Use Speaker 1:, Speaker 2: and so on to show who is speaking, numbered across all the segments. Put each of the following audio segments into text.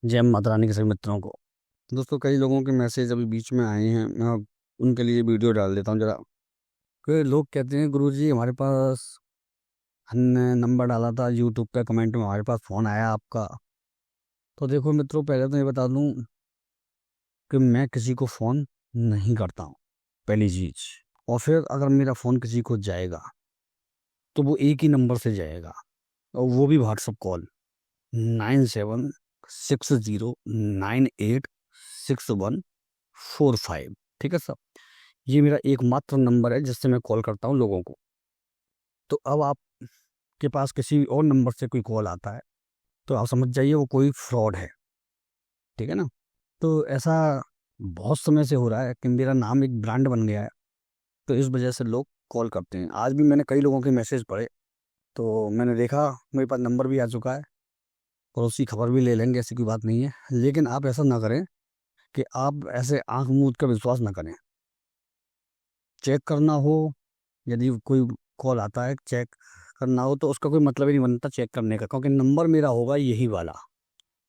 Speaker 1: जय माता रानी के सभी मित्रों को। दोस्तों, कई लोगों के मैसेज अभी बीच में आए हैं, मैं उनके लिए वीडियो डाल देता हूँ जरा। कई लोग कहते हैं गुरुजी हमारे पास हमने नंबर डाला था यूट्यूब पे, कमेंट में हमारे पास फ़ोन आया आपका। तो देखो मित्रों, पहले तो ये बता दूं कि मैं किसी को फ़ोन नहीं करता हूँ, पहली चीज़। और फिर अगर मेरा फ़ोन किसी को जाएगा तो वो एक ही नंबर से जाएगा, और वो भी व्हाट्सअप कॉल 9760986145। ठीक है सर, ये मेरा एकमात्र नंबर है जिससे मैं कॉल करता हूँ लोगों को। तो अब आपके पास किसी और नंबर से कोई कॉल आता है तो आप समझ जाइए वो कोई फ्रॉड है। ठीक है ना। तो ऐसा बहुत समय से हो रहा है कि मेरा नाम एक ब्रांड बन गया है, तो इस वजह से लोग कॉल करते हैं। आज भी मैंने कई लोगों के मैसेज पढ़े तो मैंने देखा मेरे पास नंबर भी आ चुका है, और उसकी खबर भी ले लेंगे, ऐसी कोई बात नहीं है। लेकिन आप ऐसा ना करें कि आप ऐसे आंख मूंद कर विश्वास ना करें। चेक करना हो, यदि कोई कॉल आता है चेक करना हो तो उसका कोई मतलब ही नहीं बनता चेक करने का, क्योंकि नंबर मेरा होगा यही वाला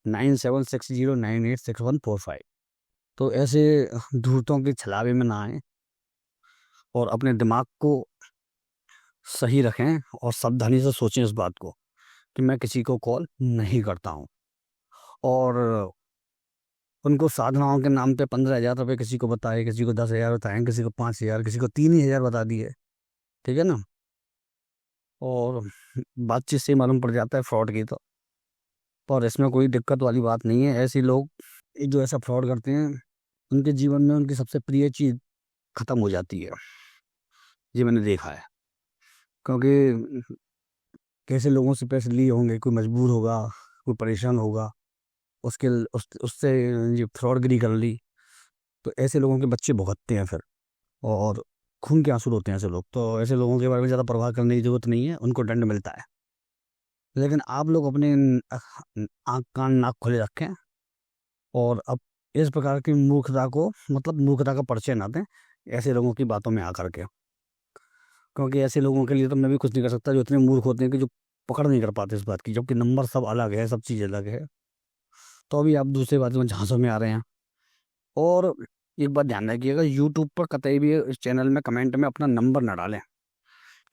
Speaker 1: 9760986145। तो ऐसे धूर्तों के छलावे में ना आए, और अपने दिमाग को सही रखें और सावधानी से सोचें इस बात को कि मैं किसी को कॉल नहीं करता हूँ। और उनको साधनाओं के नाम पे 15,000 रुपये किसी को बताए, किसी को 10,000 बताएं, किसी को 5,000, किसी को 3,000 बता दिए। ठीक है ना। और बातचीत से ही मालूम पड़ जाता है फ्रॉड की। तो और इसमें कोई दिक्कत वाली बात नहीं है। ऐसे लोग जो ऐसा फ्रॉड करते हैं, उनके जीवन में उनकी सबसे प्रिय चीज खत्म हो जाती है। ये मैंने देखा है, क्योंकि कैसे लोगों से पैसे लिए होंगे, कोई मजबूर होगा, कोई परेशान होगा, उससे ये फ्रॉडगिरी कर ली। तो ऐसे लोगों के बच्चे भुगतते हैं फिर, और खून के आंसू होते हैं ऐसे लोग। तो ऐसे लोगों के बारे में ज़्यादा परवाह करने की जरूरत नहीं है, उनको दंड मिलता है। लेकिन आप लोग अपने आँख कान नाक खुले रखें, और अब इस प्रकार की मूर्खता को, मतलब मूर्खता का परिचय ना दें ऐसे लोगों की बातों में आकर के। क्योंकि ऐसे लोगों के लिए तो मैं भी कुछ नहीं कर सकता, जो इतने मूर्ख होते हैं कि जो पकड़ नहीं कर पाते इस बात की, जबकि नंबर सब अलग है, सब चीज़ अलग है। तो अभी आप दूसरी बातों में झांसों में आ रहे हैं। और एक बात ध्यान रखिएगा, यूट्यूब पर कतई भी इस चैनल में कमेंट में अपना नंबर ना डालें,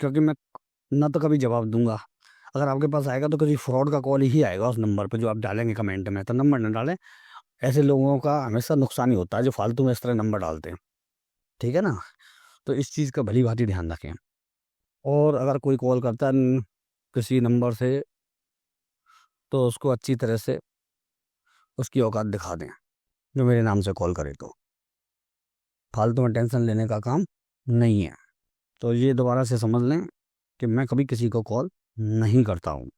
Speaker 1: क्योंकि मैं ना तो कभी जवाब दूंगा। अगर आपके पास आएगा तो किसी फ्रॉड का कॉल ही आएगा उस नंबर पे जो आप डालेंगे कमेंट में, तो नंबर ना डालें। ऐसे लोगों का हमेशा नुकसान ही होता है जो फालतू में इस तरह नंबर डालते हैं। ठीक है ना। तो इस चीज़ का भली भांति ध्यान रखें। और अगर कोई कॉल करता है किसी नंबर से, तो उसको अच्छी तरह से उसकी औकात दिखा दें, जो मेरे नाम से कॉल करे। तो फालतू में टेंशन लेने का काम नहीं है। तो ये दोबारा से समझ लें कि मैं कभी किसी को कॉल नहीं करता हूँ,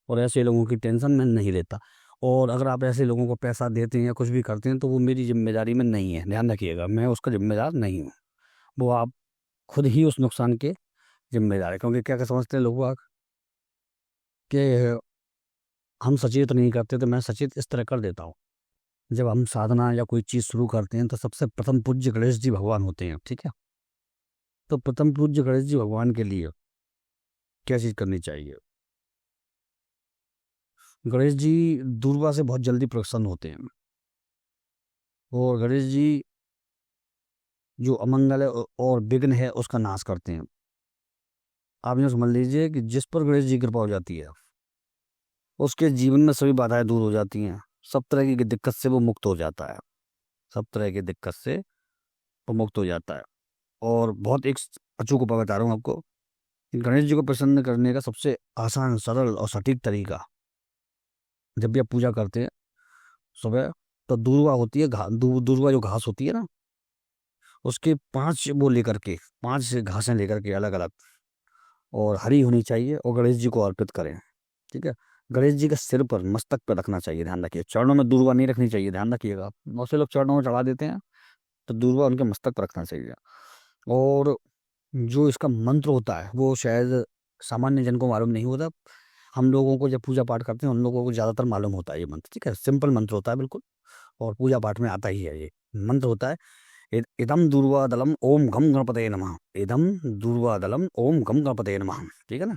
Speaker 1: और ऐसे लोगों की टेंशन मैं नहीं लेता। और अगर आप ऐसे लोगों को पैसा देते हैं या कुछ भी करते हैं तो वो मेरी जिम्मेदारी में नहीं है, ध्यान रखिएगा, मैं उसका जिम्मेदार नहीं हूँ। वो आप खुद ही उस नुकसान के जिम्मेदार है। क्योंकि क्या क्या समझते हैं लोग कि हम सचेत नहीं करते, तो मैं सचेत इस तरह कर देता हूँ। जब हम साधना या कोई चीज़ शुरू करते हैं तो सबसे प्रथम पूज्य गणेश जी भगवान होते हैं। ठीक है। तो प्रथम पूज्य गणेश जी भगवान के लिए क्या चीज़ करनी चाहिए? गणेश जी दूर्वा से बहुत जल्दी प्रसन्न होते हैं, और गणेश जी जो अमंगल है और विघ्न है उसका नाश करते हैं। आप ये समझ लीजिए कि जिस पर गणेश जी की कृपा हो जाती है उसके जीवन में सभी बाधाएं दूर हो जाती हैं, सब तरह की दिक्कत से वो मुक्त हो जाता है, सब तरह की दिक्कत से वो मुक्त हो जाता है। और बहुत एक अचूक उपाय बता रहा हूँ आपको कि गणेश जी को प्रसन्न करने का सबसे आसान, सरल और सटीक तरीका, जब भी आप पूजा करते हैं सुबह, तो दूर्वा होती है, दूर्वा जो घास होती है ना, उसके 5 वो लेकर के, 5 घासें लेकर के अलग अलग, और हरी होनी चाहिए, और गणेश जी को अर्पित करें। ठीक है। गणेश जी के सिर पर, मस्तक पर रखना चाहिए, ध्यान रखिए। चरणों में दूर्वा नहीं रखनी चाहिए, ध्यान रखिएगा। बहुत से लोग चरणों में चढ़ा देते हैं, तो दूर्वा उनके मस्तक पर रखना चाहिए। और जो इसका मंत्र होता है वो शायद सामान्य जन को मालूम नहीं होता। हम लोगों को जब पूजा पाठ करते हैं उन लोगों को ज़्यादातर मालूम होता है ये मंत्र। ठीक है, सिंपल मंत्र होता है बिल्कुल, और पूजा पाठ में आता ही है। ये मंत्र होता है, इदम दूर्वादलम ओम घम गणपतये नमः। इदम दूर्वादलम ओम घम गणपतये नमः। ठीक है ना।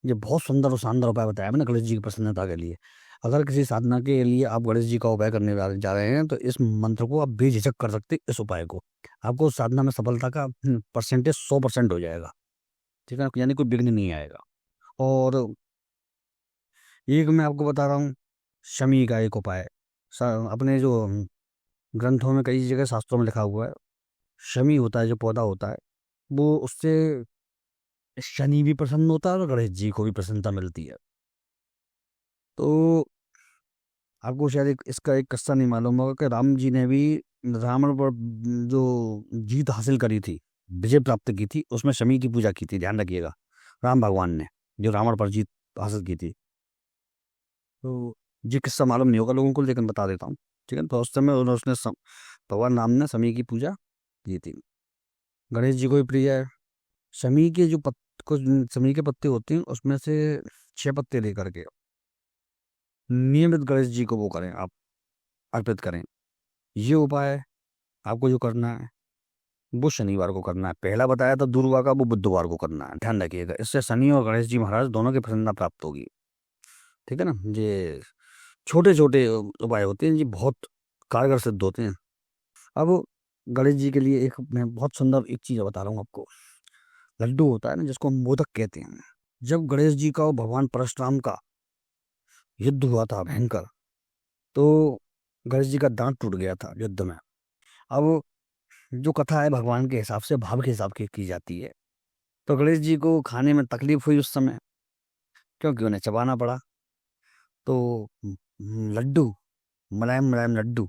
Speaker 1: ये बहुत सुंदर और शानदार उपाय बताया मैंने गणेश जी की प्रसन्नता के लिए। अगर किसी साधना के लिए आप गणेश जी का उपाय करने जा रहे हैं तो इस मंत्र को आप बेझिझक कर सकते हैं। इस उपाय को आपको उस साधना में सफलता का परसेंटेज 100% हो जाएगा। ठीक है ना, यानी कोई विघ्न नहीं आएगा। और एक मैं आपको बता रहा हूँ शमी का एक उपाय। अपने जो ग्रंथों में कई जगह शास्त्रों में लिखा हुआ है, शमी होता है जो पौधा होता है, वो उससे शनि भी प्रसन्न होता है और गणेश जी को भी प्रसन्नता मिलती है। तो आपको शायद इसका एक किस्सा नहीं मालूम होगा कि राम जी ने भी रावण पर जो जीत हासिल करी थी, विजय प्राप्त की थी, उसमें शमी की पूजा की थी। ध्यान रखिएगा, राम भगवान ने जो रावण पर जीत हासिल की थी। तो ये किस्सा मालूम नहीं होगा लोगों को, लेकिन बता देता हूँ। ठीक है, तो उस समय उसने भगवान राम ने शमी की पूजा की थी। गणेश जी को भी प्रिय है। शमी के जो कुछ शमी के पत्ते होते हैं उसमें से 6 पत्ते लेकर के नियमित गणेश जी को वो करें, आप अर्पित करें। ये उपाय आपको जो करना है वो शनिवार को करना है। पहला बताया था दुर्वा का, वो बुधवार को करना है। ध्यान रखिएगा, इससे शनि और गणेश जी महाराज दोनों की प्रसन्नता प्राप्त होगी। ठीक है ना, ये छोटे छोटे उपाय होते हैं, ये बहुत कारगर सिद्ध होते हैं। अब गणेश जी के लिए एक मैं बहुत सुंदर एक चीज बता रहा हूँ आपको। लड्डू होता है ना, जिसको हम मोदक कहते हैं। जब गणेश जी का और भगवान परशुराम का युद्ध हुआ था भयंकर, तो गणेश जी का दांत टूट गया था युद्ध में। अब जो कथा है भगवान के हिसाब से भाव के हिसाब की जाती है। तो गणेश जी को खाने में तकलीफ हुई उस समय, क्योंकि उन्हें चबाना पड़ा। तो लड्डू, मुलायम मुलायम लड्डू,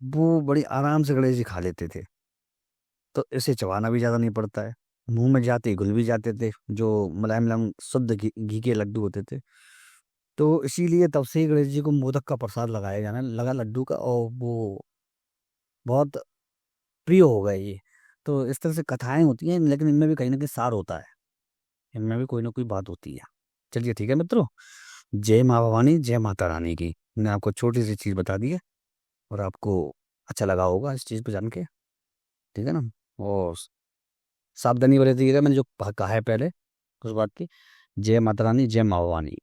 Speaker 1: वो बड़ी आराम से गणेश जी खा लेते थे। तो इसे चबाना भी ज़्यादा नहीं पड़ता है, मुंह में जाते ही घुल भी जाते थे, जो मुलायम मुलायम शुद्ध घी के लड्डू होते थे। तो इसीलिए तब से ही गणेश जी को मोदक का प्रसाद लगाया जाने लगा, लड्डू का, और वो बहुत प्रिय हो गए ये। तो इस तरह से कथाएं होती हैं, लेकिन इनमें भी कहीं ना कहीं सार होता है, इनमें भी कोई ना कोई बात होती है। चलिए ठीक है मित्रों, जय माँ भवानी, जय माता रानी की। मैंने आपको छोटी सी चीज़ बता दी है और आपको अच्छा लगा होगा इस चीज़ को जान के। ठीक है ना, और सावधानी बरतिएगा, मैंने जो कहा है पहले उस बात की। जय माता रानी, जय माँ भवानी।